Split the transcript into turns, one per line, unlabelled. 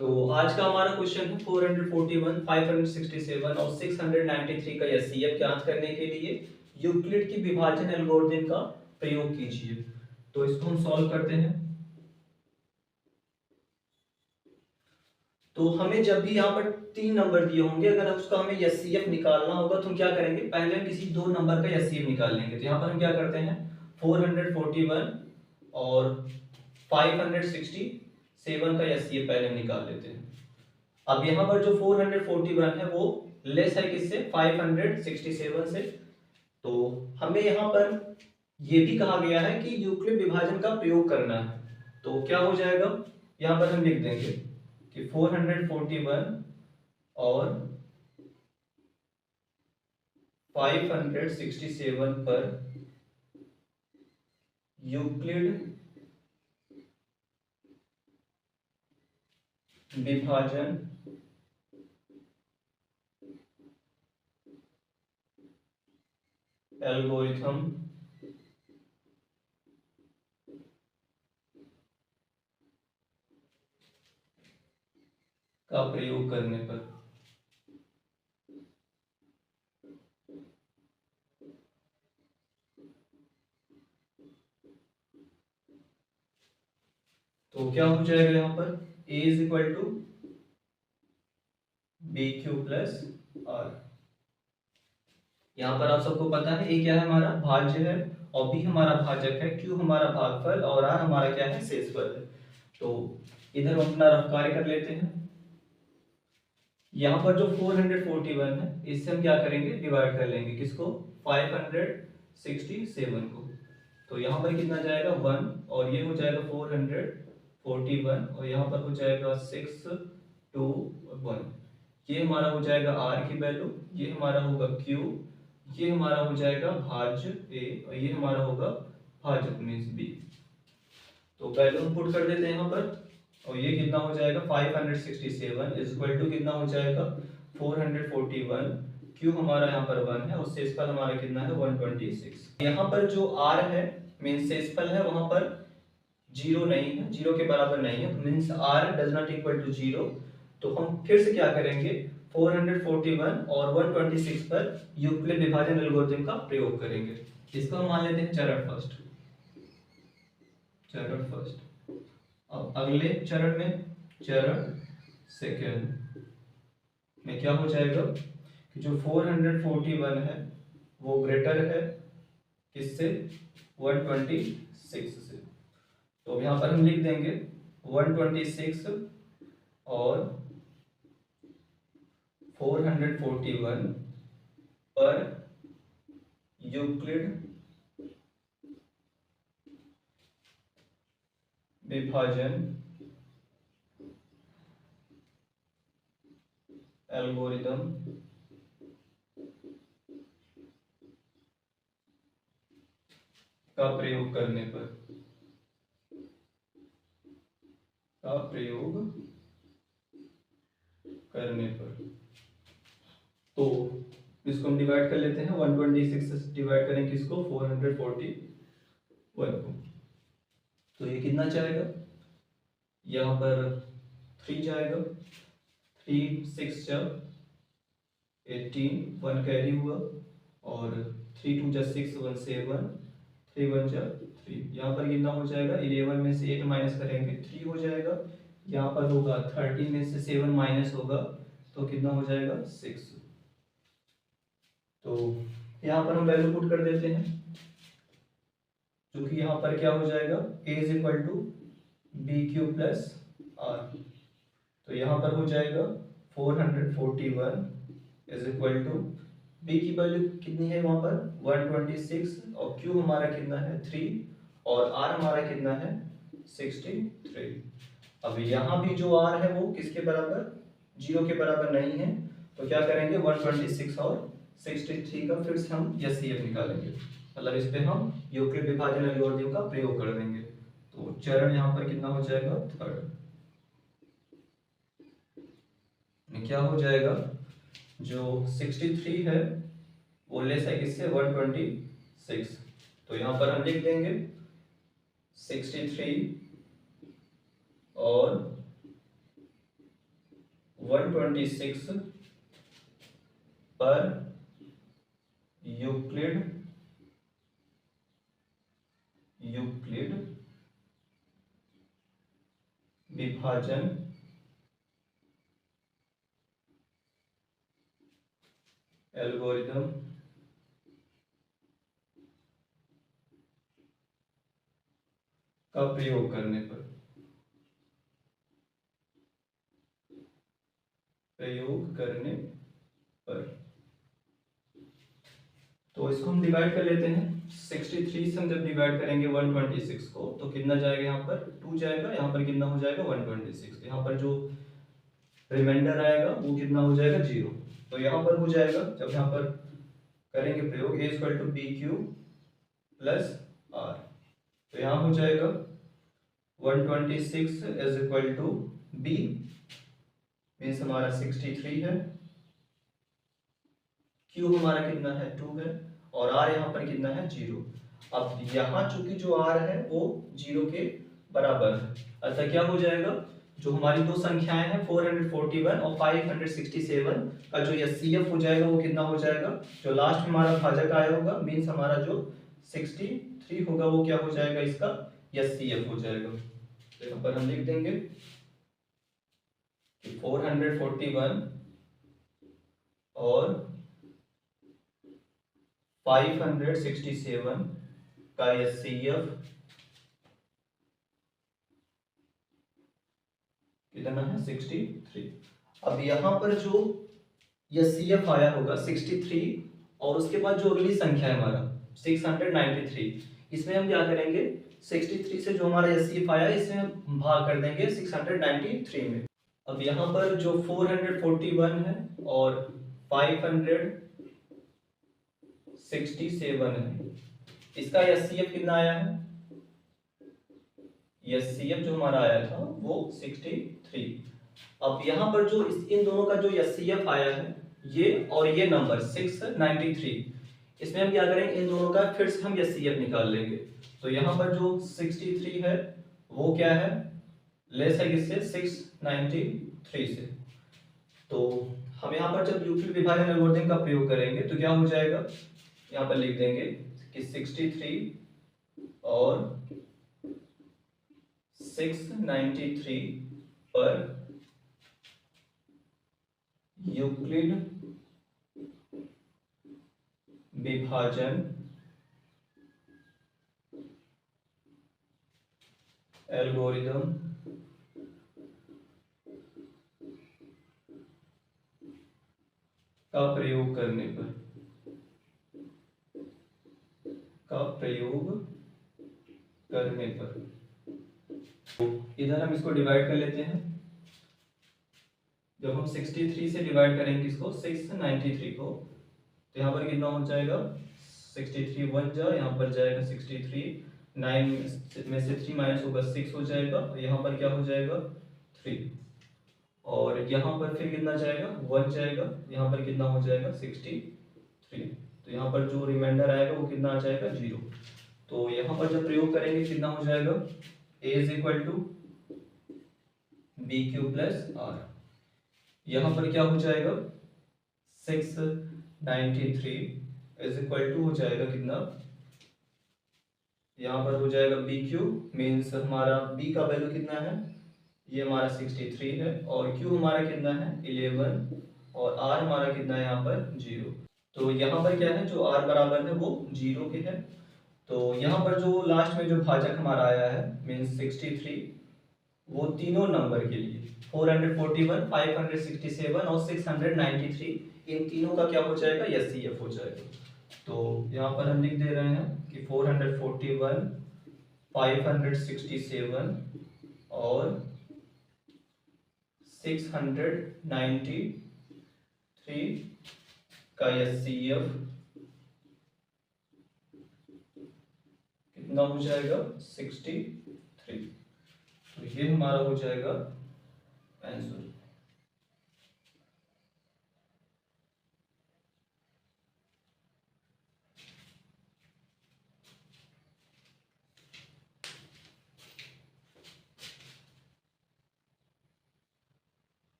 तो आज का हमारा क्वेश्चन है 441, 567 और 693 का एचसीएफ ज्ञात करने के लिए यूक्लिड की विभाजन एल्गोरिथम का प्रयोग कीजिए। तो इसको हम सॉल्व करते हैं। तो हमें जब भी यहाँ पर 3 नंबर दिए होंगे, अगर उसका हमें एचसीएफ निकालना होगा तो हम क्या करेंगे, पहले हम किसी 2 नंबर का एचसीएफ निकाल लेंगे। तो यहाँ पर हम क्या करते हैं, 441 और 567 का एचसीएफ पहले हम निकाल लेते हैं। अब यहाँ पर जो 441 है वो लेस है किससे, 567 से। तो हमें यहाँ पर ये भी कहा गया है कि यूक्लिड विभाजन का प्रयोग करना है। तो क्या हो जाएगा, यहाँ पर हम लिख देंगे कि 441 और 567 पर यूक्लिड विभाजन एल्गोरिथम का प्रयोग करने पर तो क्या हो जाएगा, यहाँ पर a is equal to B Q plus R. यहाँ पर आप सबको पता है a क्या है, हमारा भाज्य है, और b हमारा भाजक है, q हमारा भागफल और r हमारा क्या है, शेषफल है। तो इधर हम अपना रफ कार्य कर लेते हैं। यहाँ पर जो 441 है इससे हम क्या करेंगे, डिवाइड कर लेंगे किसको, 567 को। तो यहाँ पर कितना जाएगा 1, और ये हो जाएगा 441, और यहाँ पर हो जाएगा 6 2 1। ये हमारा हो जाएगा r की वैल्यू, ये हमारा होगा q, ये हमारा हो जाएगा भाज्य a, और ये हमारा होगा भाजक मीन्स b। तो वैल्यू हम पुट कर देते हैं यहाँ पर, और ये कितना हो जाएगा 567 इज इक्वल टू कितना हो जाएगा 441, क्यू हमारा यहाँ पर 1 है और शेषफल हमारा कितना है 126। यहाँ पर जो r है मीन्स शेषफल है, वहां पर जीरो नहीं है, जीरो के बराबर नहीं है, means r does not equal to zero. तो हम फिर से क्या करेंगे, 441 और 126 पर यूक्लिड विभाजन एल्गोरिथम का प्रयोग करेंगे। इसको हम मान लेते हैं चरण फर्स्ट। अब अगले चरण में, चरण सेकेंड में क्या हो जाएगा कि जो 441 है वो ग्रेटर है किससे, 126 से। तो यहाँ पर हम लिख देंगे 126 और 441 पर यूक्लिड विभाजन एल्गोरिथम का प्रयोग करने पर तो इसको हम डिवाइड कर लेते हैं, 126 से डिवाइड करें किसको, 441 को। तो ये कितना जाएगा, यहाँ पर 3 जाएगा, 3 6 जा 18, 1 कैरी हुआ, और 3 2 जा 6 1 7, 3 1 जा 3। यहाँ पर कितना हो जाएगा, 11 में से 8 माइनस करेंगे 3 हो जाएगा। यहाँ पर होगा 13 में से 7 माइनस होगा तो कितना हो जाएगा 6। तो यहाँ पर हम वैल्यू पुट कर देते हैं, क्योंकि यहाँ पर क्या हो जाएगा, a is equal to B Q plus R. तो यहाँ पर हो जाएगा 441 इज इक्वल टू b की वैल्यू कितनी है वहां पर 126, और q हमारा कितना है 3, और r हमारा कितना है 63। अब यहाँ भी जो r है वो किसके बराबर, 0 के बराबर नहीं है। तो क्या करेंगे, 126 और 63 का फिर से हम एचसीएफ निकालेंगे, मतलब इस पे हम यूक्लिड विभाजन एल्गोरिथम का प्रयोग कर देंगे। तो चरण यहाँ पर कितना हो जाएगा, थर्ड में क्या हो जाएगा, जो 63 है वो लेस है किससे, 126। तो यहाँ पर हम लिख देंगे 63 और 126 पर यूक्लिड विभाजन एल्गोरिथम का प्रयोग करने पर तो इसको हम डिवाइड कर लेते हैं। 63 से हम जब डिवाइड करेंगे 126 को तो कितना जाएगा, यहाँ पर 2 जाएगा, यहाँ पर कितना हो जाएगा 126, यहाँ पर जो रिमाइंडर आएगा वो कितना हो जाएगा 0। तो यहाँ पर हो जाएगा, जब यहाँ पर करेंगे प्रयोग a equal to B Q plus R, तो यहाँ हो जाएगा 126 is equal to b means हमारा 63 है, q हमारा कितना है 2 है, और r यहाँ पर कितना है 0। अब यहाँ चूंकि जो r है वो 0 के बराबर है, अतः क्या हो जाएगा, जो हमारी दो संख्याएं हैं 441 और 567 का जो एचसीएफ हो जाएगा वो कितना हो जाएगा, जो लास्ट में हमारा भाजक आया होगा मीन्स हमारा जो 63 होगा वो क्या हो जाएगा, इसका एचसीएफ हो जाएगा। तो यहाँ पर हम लिख देंगे कि 441 और 567 का एचसीएफ कितना है 63। अब यहाँ पर जो एचसीएफ आया होगा 63 और उसके बाद जो अगली संख्या है हमारा 693, इसमें हम क्या करेंगे 63 से जो हमारा एचसीएफ आया इसमें हम भाग कर देंगे 693 में। अब यहाँ पर जो 441 है और 567 है इसका एचसीएफ कितना आया है, एचसीएफ जो हमारा आया था वो 63। अब यहाँ पर जो इन दोनों का जो एचसीएफ आया है ये और ये नंबर 693, इसमें हम क्या करेंगे इन दोनों का फिर से हम एचसीएफ निकाल लेंगे। तो यहाँ पर जो 63 है वो क्या है, लेस है किससे 693 से। तो हम यहाँ पर जब यूक्लिड विभाजन एल्गोरिथम का प्रयोग करेंगे तो क्या हो जाएगा, यहाँ पर लिख देंगे कि 63 और 693 पर यूक्लिड विभाजन एल्गोरिथम का प्रयोग करने पर तो इधर हम इसको डिवाइड कर लेते हैं। जब हम 63 से डिवाइड करेंगे इसको 693 को तो यहाँ पर कितना हो जाएगा 63 1 जा, यहाँ पर जाएगा 63, 9 में से 3 माइनस होगा 6 हो जाएगा, और यहाँ पर क्या हो जाएगा 3, और यहाँ पर फिर कितना जाएगा 1 जाएगा, यहाँ पर कितना हो जाएगा 63, तो यहाँ पर जो रिमाइंडर आएगा वो कितना आ जाएगा 0। तो यहाँ पर जब प्रयोग करेंगे कितना हो जाएगा a is equal to B Q plus R, यहाँ पर क्या हो जाएगा 693 इज इक्वल टू हो जाएगा कितना, यहाँ पर हो जाएगा बी क्यू मीन्स हमारा b का वैल्यू कितना है, ये हमारा 63 है, और q हमारा कितना है 11, और r हमारा कितना है यहाँ पर 0। तो यहाँ पर क्या है जो r बराबर है वो 0 के है। तो यहाँ पर जो लास्ट में जो भाजक हमारा आया है मीन्स 63, वो तीनों नंबर के लिए 441, 567 और 693 इन तीनों का क्या हो जाएगा एचसीएफ हो जाएगा। तो यहाँ पर हम लिख दे रहे हैं कि 441, 567 और 693 का एचसीएफ कितना हो जाएगा 63। तो ये हमारा हो जाएगा आंसर।